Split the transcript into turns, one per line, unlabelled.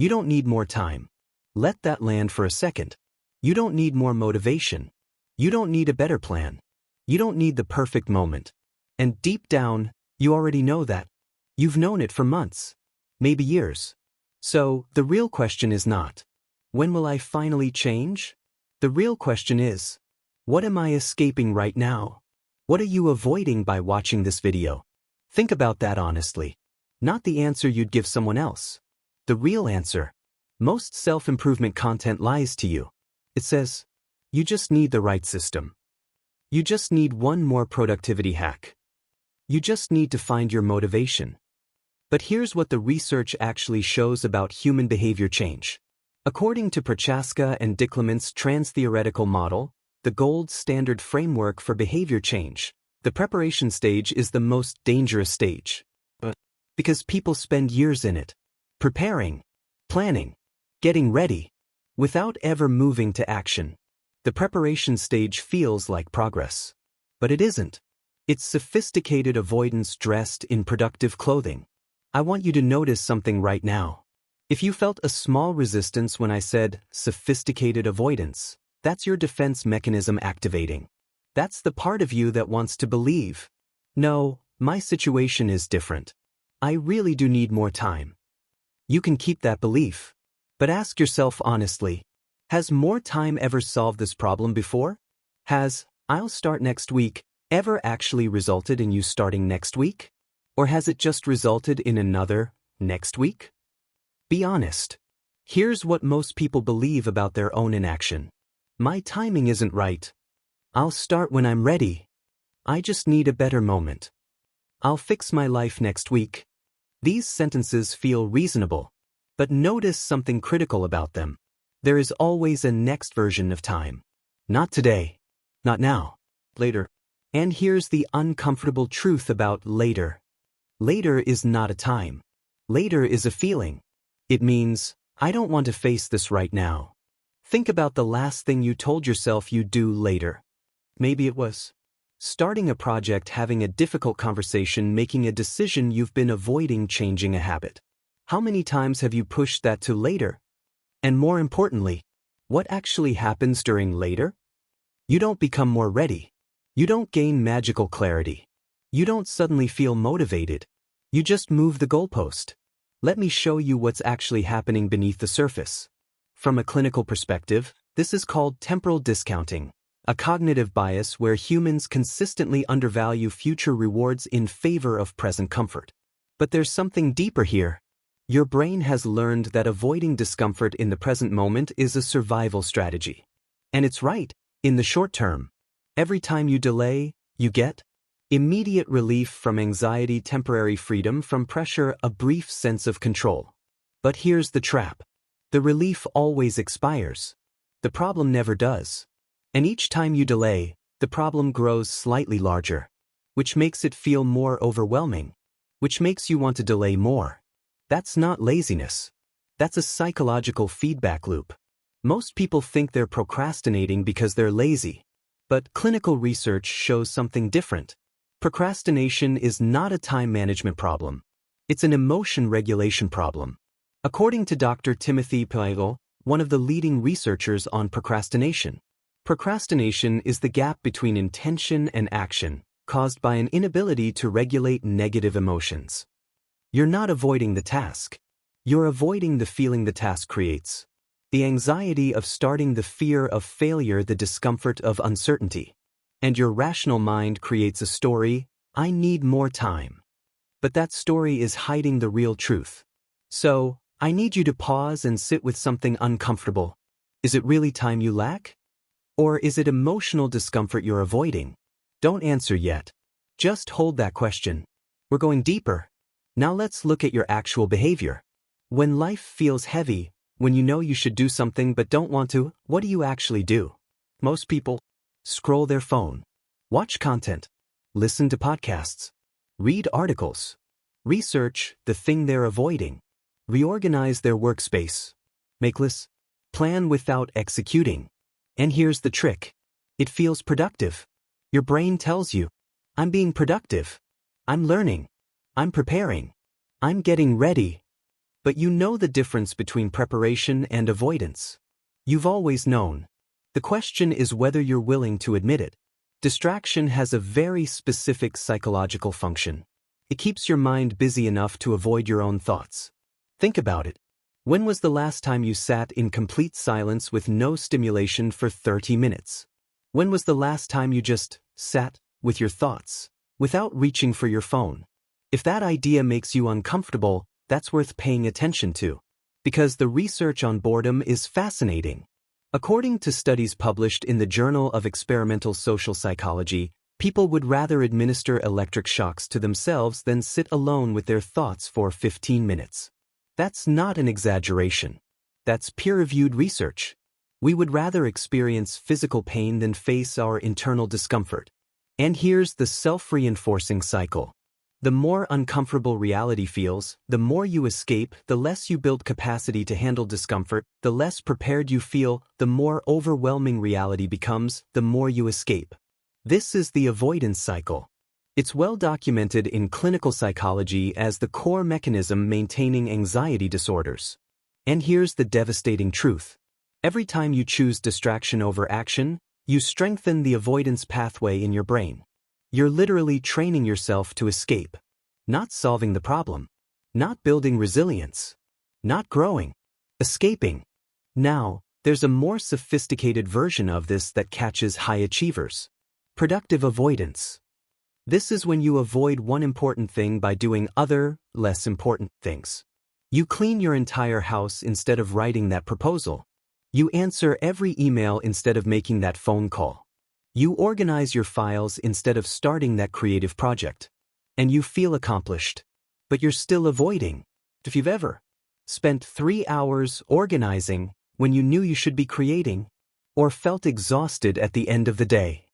You don't need more time. Let that land for a second. You don't need more motivation. You don't need a better plan. You don't need the perfect moment. And deep down, you already know that. You've known it for months, maybe years. So, the real question is not, when will I finally change? The real question is, what am I escaping right now? What are you avoiding by watching this video? Think about that honestly. Not the answer you'd give someone else. The real answer. Most self-improvement content lies to you. It says, you just need the right system. You just need one more productivity hack. You just need to find your motivation. But here's what the research actually shows about human behavior change. According to Prochaska and Diclement's trans-theoretical model, the gold standard framework for behavior change, the preparation stage is the most dangerous stage. Because people spend years in it, preparing, planning, getting ready, without ever moving to action. The preparation stage feels like progress. But it isn't. It's sophisticated avoidance dressed in productive clothing. I want you to notice something right now. If you felt a small resistance when I said sophisticated avoidance, that's your defense mechanism activating. That's the part of you that wants to believe, no, my situation is different. I really do need more time. You can keep that belief. But ask yourself honestly, has more time ever solved this problem before? Has, I'll start next week, ever actually resulted in you starting next week? Or has it just resulted in another, next week? Be honest. Here's what most people believe about their own inaction. My timing isn't right. I'll start when I'm ready. I just need a better moment. I'll fix my life next week. These sentences feel reasonable. But notice something critical about them. There is always a next version of time. Not today. Not now. Later. And here's the uncomfortable truth about later. Later is not a time. Later is a feeling. It means, I don't want to face this right now. Think about the last thing you told yourself you'd do later. Maybe it was starting a project, having a difficult conversation, making a decision you've been avoiding, changing a habit. How many times have you pushed that to later? And more importantly, what actually happens during later? You don't become more ready. You don't gain magical clarity. You don't suddenly feel motivated. You just move the goalpost. Let me show you what's actually happening beneath the surface. From a clinical perspective, this is called temporal discounting, a cognitive bias where humans consistently undervalue future rewards in favor of present comfort. But there's something deeper here. Your brain has learned that avoiding discomfort in the present moment is a survival strategy. And it's right, in the short term. Every time you delay, you get immediate relief from anxiety, temporary freedom from pressure, a brief sense of control. But here's the trap. The relief always expires. The problem never does. And each time you delay, the problem grows slightly larger, which makes it feel more overwhelming, which makes you want to delay more. That's not laziness. That's a psychological feedback loop. Most people think they're procrastinating because they're lazy. But clinical research shows something different. Procrastination is not a time management problem. It's an emotion regulation problem. According to Dr. Timothy Pagel, one of the leading researchers on procrastination, procrastination is the gap between intention and action, caused by an inability to regulate negative emotions. You're not avoiding the task. You're avoiding the feeling the task creates. The anxiety of starting, the fear of failure, the discomfort of uncertainty. And your rational mind creates a story, I need more time. But that story is hiding the real truth. So, I need you to pause and sit with something uncomfortable. Is it really time you lack? Or is it emotional discomfort you're avoiding? Don't answer yet. Just hold that question. We're going deeper. Now let's look at your actual behavior. When life feels heavy, when you know you should do something but don't want to, what do you actually do? Most people scroll their phone, watch content, listen to podcasts, read articles, research the thing they're avoiding, reorganize their workspace, make lists, plan without executing. And here's the trick. It feels productive. Your brain tells you, I'm being productive. I'm learning. I'm preparing. I'm getting ready. But you know the difference between preparation and avoidance. You've always known. The question is whether you're willing to admit it. Distraction has a very specific psychological function. It keeps your mind busy enough to avoid your own thoughts. Think about it. When was the last time you sat in complete silence with no stimulation for 30 minutes? When was the last time you just sat with your thoughts, without reaching for your phone? If that idea makes you uncomfortable, that's worth paying attention to. Because the research on boredom is fascinating. According to studies published in the Journal of Experimental Social Psychology, people would rather administer electric shocks to themselves than sit alone with their thoughts for 15 minutes. That's not an exaggeration. That's peer-reviewed research. We would rather experience physical pain than face our internal discomfort. And here's the self-reinforcing cycle. The more uncomfortable reality feels, the more you escape, the less you build capacity to handle discomfort, the less prepared you feel, the more overwhelming reality becomes, the more you escape. This is the avoidance cycle. It's well documented in clinical psychology as the core mechanism maintaining anxiety disorders. And here's the devastating truth. Every time you choose distraction over action, you strengthen the avoidance pathway in your brain. You're literally training yourself to escape. Not solving the problem. Not building resilience. Not growing. Escaping. Now, there's a more sophisticated version of this that catches high achievers. Productive avoidance. This is when you avoid one important thing by doing other, less important things. You clean your entire house instead of writing that proposal. You answer every email instead of making that phone call. You organize your files instead of starting that creative project. And you feel accomplished. But you're still avoiding. If you've ever spent 3 hours organizing when you knew you should be creating, or felt exhausted at the end of the day.